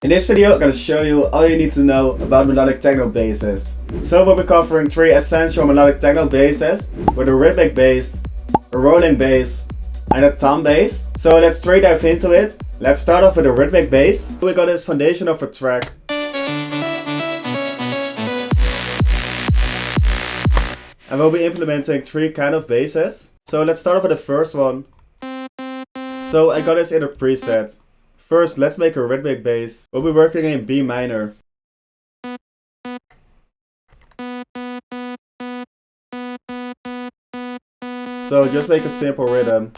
In this video, I'm going to show you all you need to know about melodic techno basses. So we'll be covering 3 essential melodic techno basses with a rhythmic bass, a rolling bass, and a tom bass. So let's straight dive into it. Let's start off with a rhythmic bass. We got this foundation of a track. And we'll be implementing 3 kind of basses. So let's start off with the first one. So I got this in a preset. First, let's make a rhythmic bass. We'll be working in B minor. So just make a simple rhythm.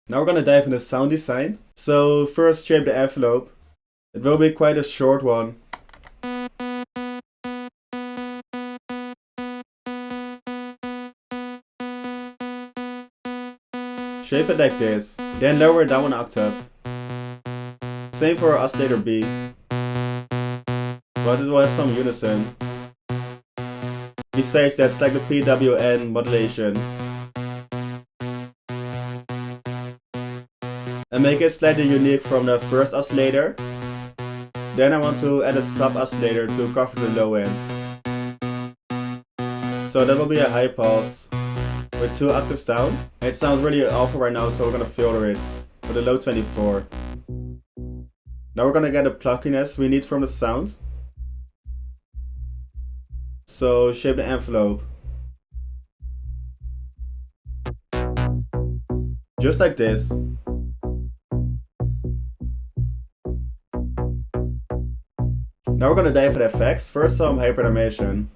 Now we're gonna dive into sound design. So first shape the envelope. It will be quite a short one. Shape it like this, then lower it down an octave. Same for oscillator B, but it will have some unison. Besides that's like the PWN modulation. And make it slightly unique from the first oscillator. Then I want to add a sub oscillator to cover the low end. So that will be a high pass with 2 octaves down. It sounds really awful right now, so we're gonna filter it with a low 24. Now we're gonna get the pluckiness we need from the sound. So shape the envelope. Just like this. Now we're gonna dive into effects. First some hyperautomation.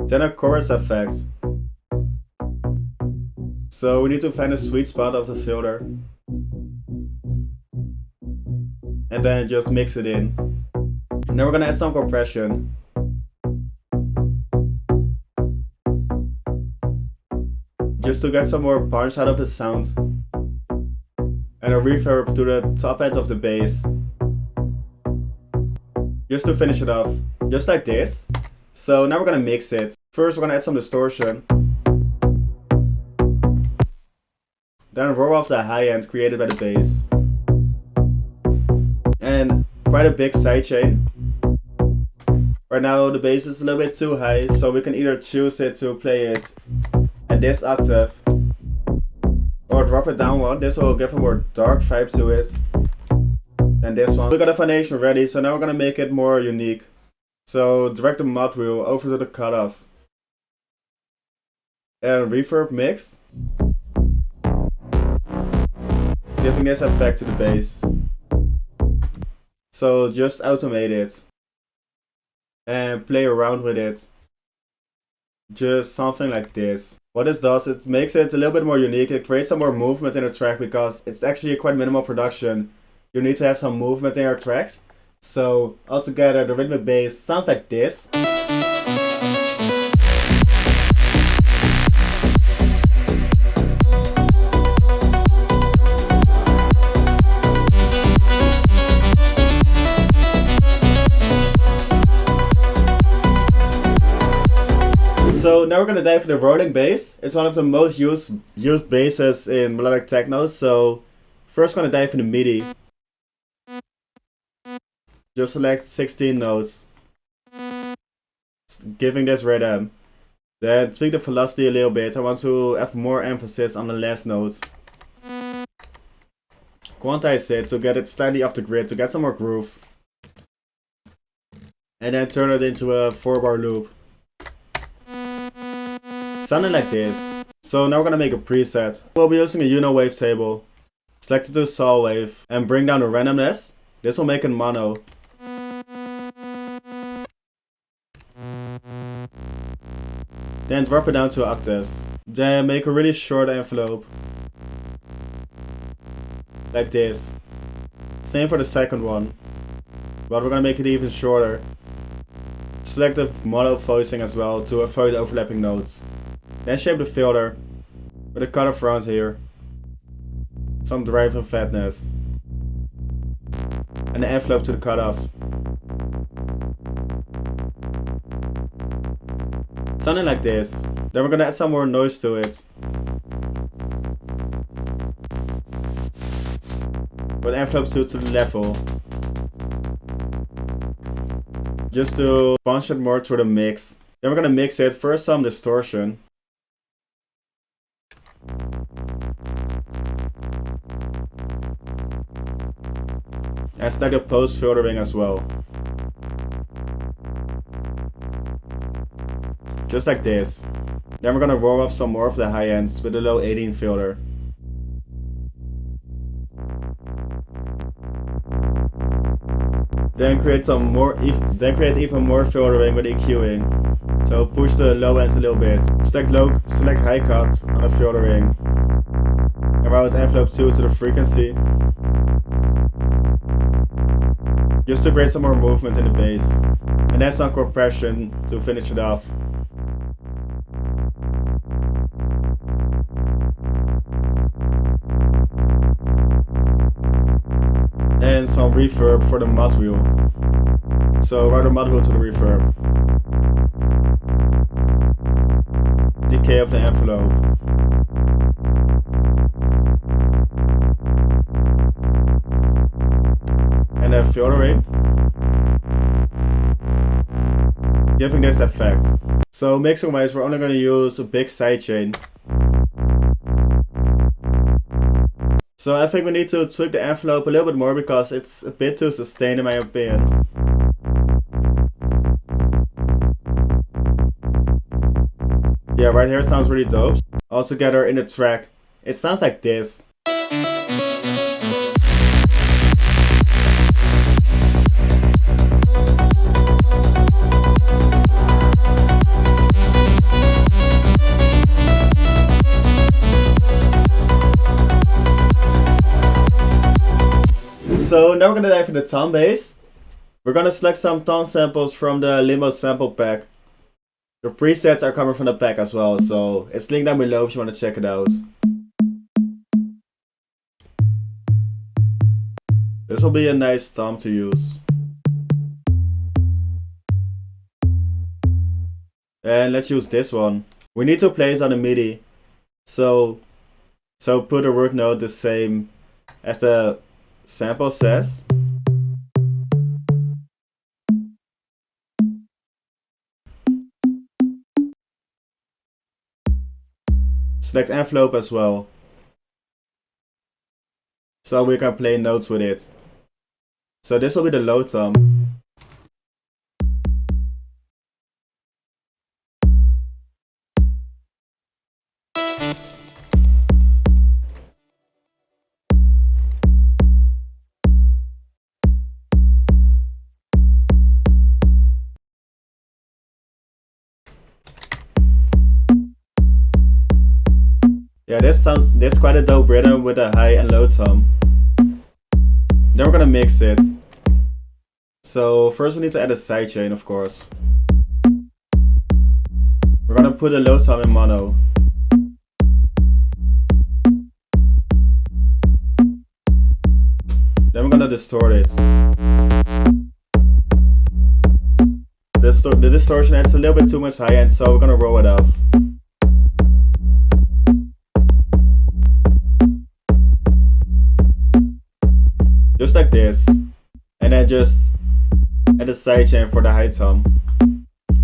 Then a chorus effect. So we need to find a sweet spot of the filter. And then just mix it in. And then we're gonna add some compression. Just to get some more punch out of the sound. And a reverb to the top end of the bass. Just to finish it off. Just like this. So now we're gonna mix it. First we're gonna add some distortion. Then roll off the high end created by the bass. And quite a big sidechain. Right now the bass is a little bit too high, so we can either choose it to play it at this octave or drop it down one. This will give a more dark vibe to it than this one. We got a foundation ready, so now we're gonna make it more unique. So drag the mod wheel over to the cutoff. And reverb mix. Giving this effect to the bass. So just automate it. And play around with it. Just something like this. What this does, it makes it a little bit more unique. It creates some more movement in the track because it's actually a quite minimal production. You need to have some movement in your tracks. So altogether the rhythmic bass sounds like this. So now we're gonna dive into the rolling bass. It's one of the most used basses in melodic techno. So first we're gonna dive into MIDI. Just select 16 notes, giving this rhythm. Then tweak the velocity a little bit. I want to have more emphasis on the last note. Quantize it to get it slightly off the grid, to get some more groove. And then turn it into a 4-bar loop. Sounding like this. So now we're gonna make a preset. We'll be using a Unowave table. Select it to saw wave and bring down the randomness. This will make it mono. Then drop it down to octaves. Then make a really short envelope. Like this. Same for the second one. But we're gonna make it even shorter. Select the mono voicing as well to avoid overlapping notes. Then shape the filter with a cutoff around here. Some drive and fatness. And the envelope to the cutoff. Sounding like this. Then we're gonna add some more noise to it. With envelope 2 to the level. Just to punch it more through the mix. Then we're gonna mix it. First some distortion. And select the post filtering as well. Just like this. Then we're gonna roll off some more of the high ends with the low 18 filter. Then create even more filtering with EQing. So push the low ends a little bit. Select high cut on the filtering. And route envelope 2 to the frequency. Just to create some more movement in the bass. And then some compression to finish it off. And some reverb for the mod wheel. So route the mod wheel to the reverb. Decay of the envelope. And then filtering. Giving this effect. So mixing wise, we're only going to use a big sidechain. So I think we need to tweak the envelope a little bit more because it's a bit too sustained in my opinion. Yeah, right here sounds really dope. All together in the track, it sounds like this. So now we're gonna dive into the tom bass. We're gonna select some tom samples from the Limbo sample pack. The presets are coming from the pack as well, so it's linked down below if you want to check it out. This will be a nice tom to use. And let's use this one. We need to play it on the MIDI. So put the root note the same as the sample says. Select envelope as well. So we can play notes with it. So this will be the low tom. Yeah, this quite a dope rhythm with a high and low tom. Then we're gonna mix it. So first we need to add a sidechain, of course. We're gonna put a low tom in mono. Then we're gonna distort it. The distortion adds a little bit too much high end, so we're gonna roll it off. Just like this. And then just add a sidechain for the high tom.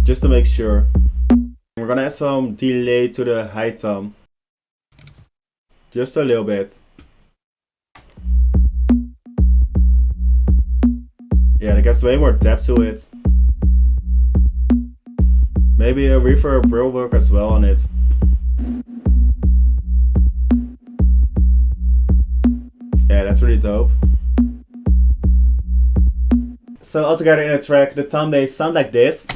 Just to make sure. We're gonna add some delay to the high tom. Just a little bit. Yeah, that gives way more depth to it. Maybe a reverb will work as well on it. Yeah, that's really dope. So altogether in a track, the tom bass sound like this.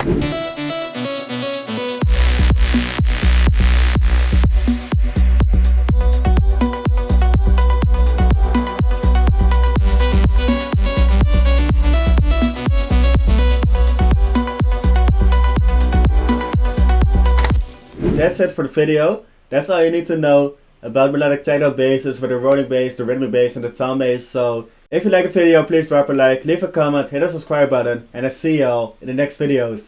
That's it for the video. That's all you need to know about melodic techno basses for the rolling bass, the rhythmic bass, and the tom bass. So if you like the video, please drop a like, leave a comment, hit the subscribe button, and I'll see y'all in the next videos.